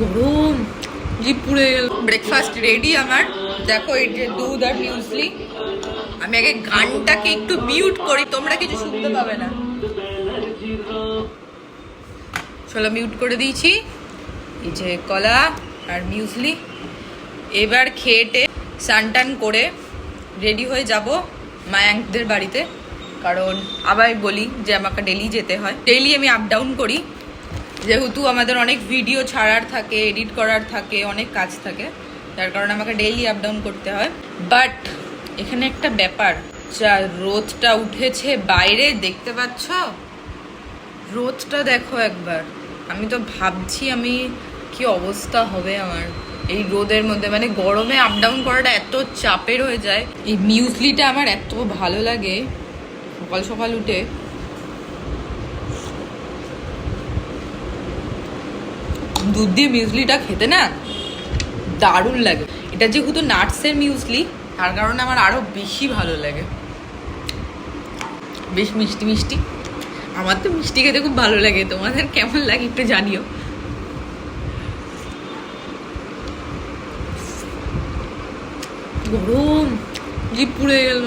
গরম, জিভ পুড়ে গেল। ব্রেকফাস্ট রেডি আমার। দেখো এই যে দুধ আর মিউসলি। আমি আগে গানটাকে একটু মিউট করি, তোমরা কিছু শুনতে পাবে না। চলো মিউট করে দিয়েছি। এই যে কলা আর মিউসলি। এবার খেয়েটে স্নান করে রেডি হয়ে যাব মায়াঙ্কদের বাড়িতে, কারণ আবার বলি যে আমাকে ডেলি যেতে হয়। ডেইলি আমি আপ ডাউন করি, যেহেতু আমাদের অনেক ভিডিও ছাড়ার থাকে, এডিট করার থাকে, অনেক কাজ থাকে, যার কারণে আমাকে ডেইলি আপ ডাউন করতে হয়। বাট এখানে একটা ব্যাপার, যা রোদটা উঠেছে বাইরে দেখতে পাচ্ছ, রোদটা দেখো একবার। আমি তো ভাবছি আমি কি অবস্থা হবে আমার এই রোদের মধ্যে। মানে গরমে আপ ডাউন করাটা এত চাপের হয়ে যায়। এই মিউসলিটা আমার এত ভালো লাগে সকাল সকাল উঠে। দুধ দিয়ে মিউসলিটা খেতে না দারুণ লাগে। এটা যেহেতু নাটসের মিউসলি, তার কারণে আমার আরো বেশি ভালো লাগে। বেশ মিষ্টি মিষ্টি। আমার তো মিষ্টি খেতে খুব ভালো লাগে, তোমাদের কেমন লাগে একটু জানিও। গরম, জিভ পুড়ে গেল।